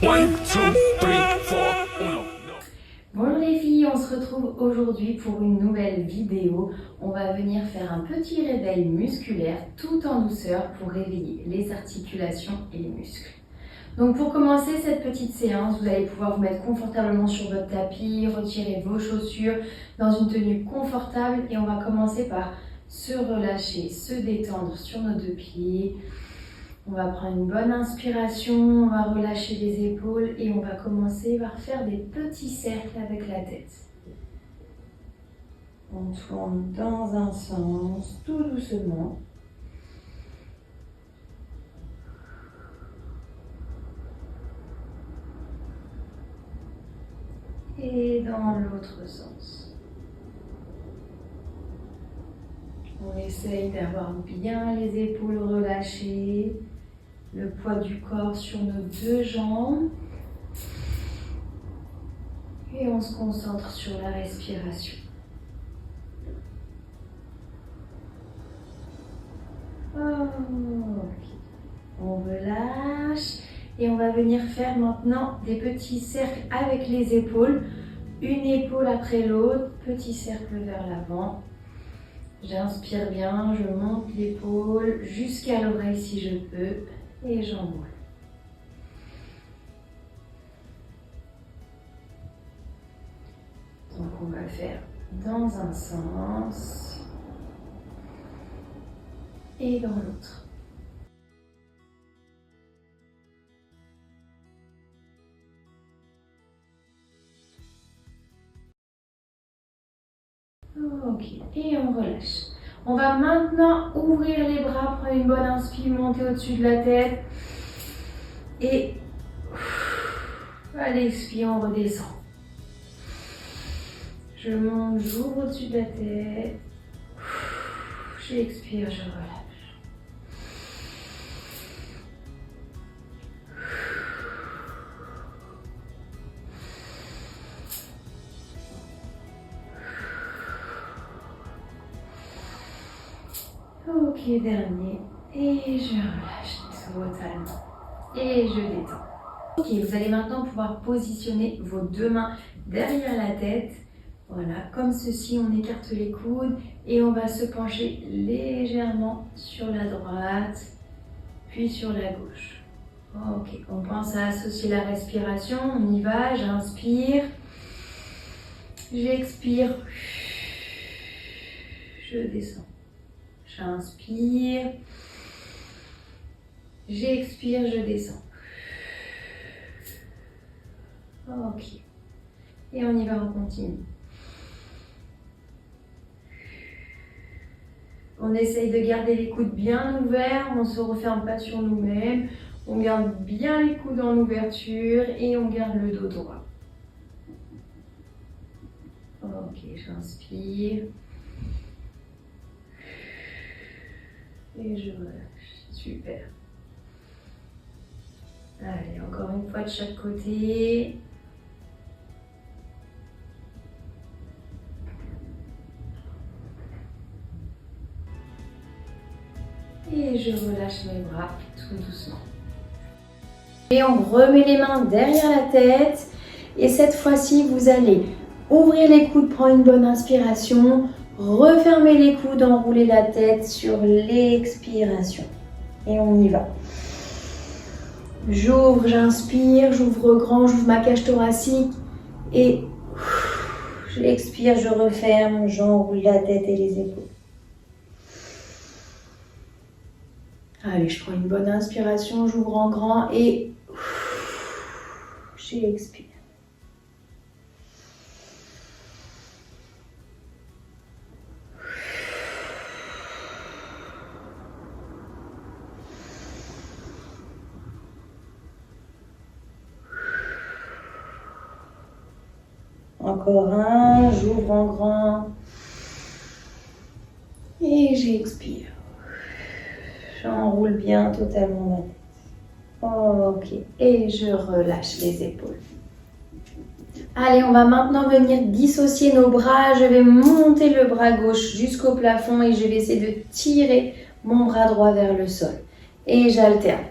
1, 2, 3, 4, 1. Bonjour les filles, on se retrouve aujourd'hui pour une nouvelle vidéo. On va venir faire un petit réveil musculaire tout en douceur pour réveiller les articulations et les muscles. Donc pour commencer cette petite séance, vous allez pouvoir vous mettre confortablement sur votre tapis, retirer vos chaussures dans une tenue confortable et on va commencer par se relâcher, se détendre sur nos deux pieds. On va prendre une bonne inspiration, on va relâcher les épaules et on va commencer par faire des petits cercles avec la tête. On tourne dans un sens, tout doucement. Et dans l'autre sens. On essaye d'avoir bien les épaules relâchées, le poids du corps sur nos deux jambes. Et on se concentre sur la respiration. Ok. On relâche et on va venir faire maintenant des petits cercles avec les épaules. Une épaule après l'autre, petit cercle vers l'avant. J'inspire bien, je monte l'épaule jusqu'à l'oreille si je peux et j'enroule. Donc on va le faire dans un sens et dans l'autre. Ok, et on relâche. On va maintenant ouvrir les bras, prendre une bonne inspire, monter au-dessus de la tête. Et à l'expire, on redescend. Je monte, j'ouvre au-dessus de la tête. J'expire, je relâche. Ok, dernier. Et je relâche totalement. Et je détends. Ok, vous allez maintenant pouvoir positionner vos deux mains derrière la tête. Voilà, comme ceci, on écarte les coudes et on va se pencher légèrement sur la droite, puis sur la gauche. Ok, on pense à associer la respiration. On y va, j'inspire. J'expire. Je descends. J'inspire. J'expire, je descends. Ok. Et on y va, on continue. On essaye de garder les coudes bien ouverts, on ne se referme pas sur nous-mêmes. On garde bien les coudes en ouverture et on garde le dos droit. Ok, j'inspire. Et je relâche. Super. Allez, encore une fois de chaque côté. Et je relâche mes bras tout doucement. Et on remet les mains derrière la tête. Et cette fois-ci, vous allez ouvrir les coudes, prendre une bonne inspiration. Refermer les coudes, enrouler la tête sur l'expiration. Et on y va. J'ouvre, j'inspire, j'ouvre grand, j'ouvre ma cage thoracique. Et j'expire, je referme, j'enroule la tête et les épaules. Allez, je prends une bonne inspiration, j'ouvre en grand et j'expire. Encore un, j'ouvre en grand et j'expire. J'enroule bien totalement ma tête. Ok, et je relâche les épaules. Allez, on va maintenant venir dissocier nos bras. Je vais monter le bras gauche jusqu'au plafond et je vais essayer de tirer mon bras droit vers le sol. Et j'alterne.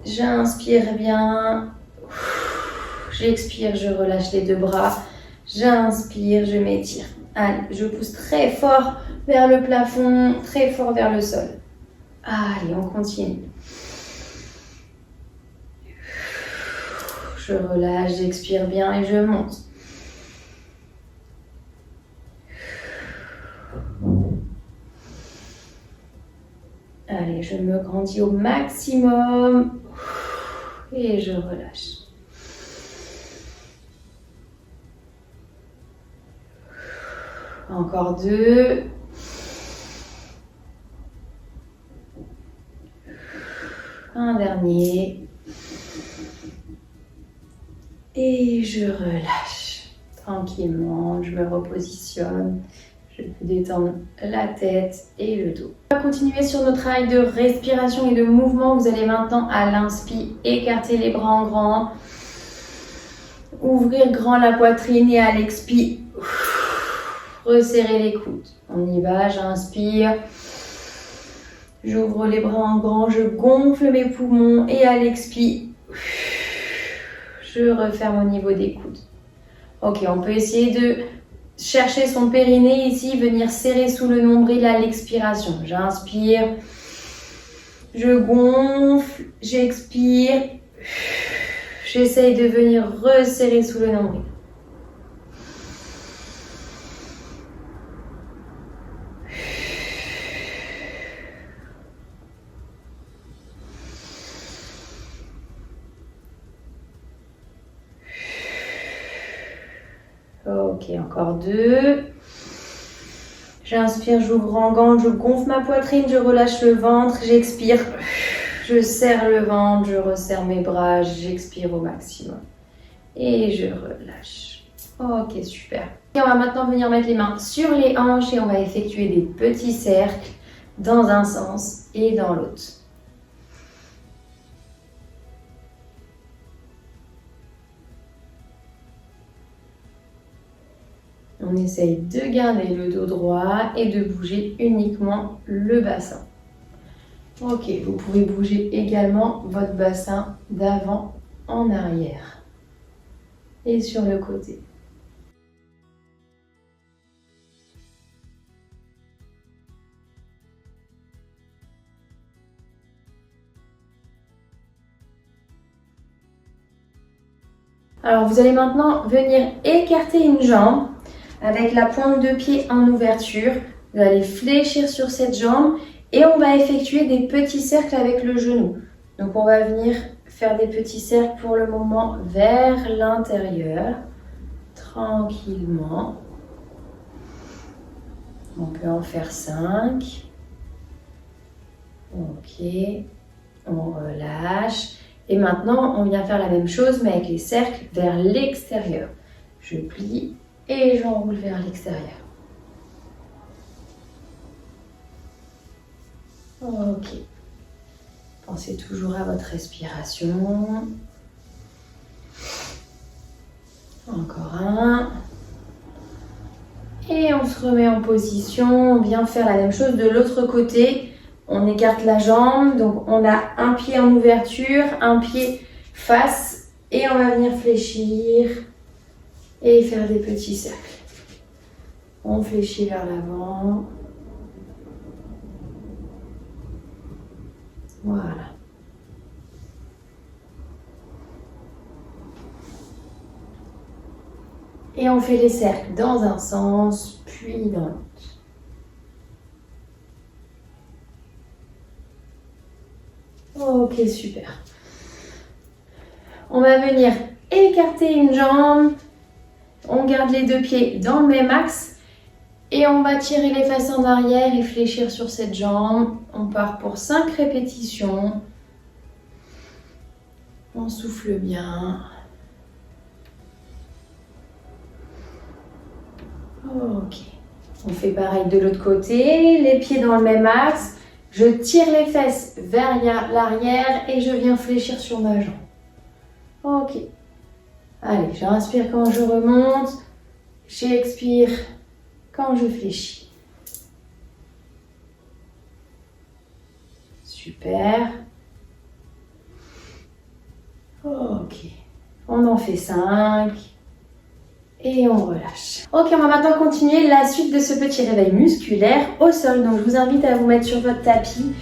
J'inspire bien. J'expire, je relâche les deux bras. J'inspire, je m'étire. Allez, je pousse très fort vers le plafond, très fort vers le sol. Allez, on continue. Je relâche, j'expire bien et je monte. Allez, je me grandis au maximum et je relâche. Encore 2. Un dernier. Et je relâche tranquillement, je me repositionne. Je peux détendre la tête et le dos. On va continuer sur notre travail de respiration et de mouvement. Vous allez maintenant à l'inspire écarter les bras en grand. Ouvrir grand la poitrine et à l'expire, resserrer les coudes. On y va, j'inspire. J'ouvre les bras en grand, je gonfle mes poumons et à l'expire, je referme au niveau des coudes. Ok, on peut essayer de chercher son périnée ici, venir serrer sous le nombril à l'expiration. J'inspire, je gonfle, j'expire, j'essaye de venir resserrer sous le nombril. Ok, encore 2. J'inspire, j'ouvre en grand, je gonfle ma poitrine, je relâche le ventre, j'expire. Je serre le ventre, je resserre mes bras, j'expire au maximum. Et je relâche. Ok, super. Et on va maintenant venir mettre les mains sur les hanches et on va effectuer des petits cercles dans un sens et dans l'autre. On essaye de garder le dos droit et de bouger uniquement le bassin. Ok, vous pouvez bouger également votre bassin d'avant en arrière et sur le côté. Alors vous allez maintenant venir écarter une jambe avec la pointe de pied en ouverture. Vous allez fléchir sur cette jambe et on va effectuer des petits cercles avec le genou. Donc on va venir faire des petits cercles pour le moment vers l'intérieur, tranquillement. On peut en faire 5. Ok, on relâche. Et maintenant, on vient faire la même chose, mais avec les cercles vers l'extérieur. Je plie et j'enroule vers l'extérieur. Ok. Pensez toujours à votre respiration. Encore un. Et on se remet en position. On vient faire la même chose de l'autre côté. On écarte la jambe, donc on a un pied en ouverture, un pied face et on va venir fléchir et faire des petits cercles. On fléchit vers l'avant. Voilà. Et on fait les cercles dans un sens, puis dans l'autre. Ok, super. On va venir écarter une jambe. On garde les deux pieds dans le même axe. Et on va tirer les fesses en arrière et fléchir sur cette jambe. On part pour 5 répétitions. On souffle bien. Ok. On fait pareil de l'autre côté. Les pieds dans le même axe. Je tire les fesses vers l'arrière et je viens fléchir sur ma jambe. Ok. Allez, j'inspire quand je remonte. J'expire quand je fléchis. Super. On en fait 5. Et on relâche. Ok, on va maintenant continuer la suite de ce petit réveil musculaire au sol. Donc je vous invite à vous mettre sur votre tapis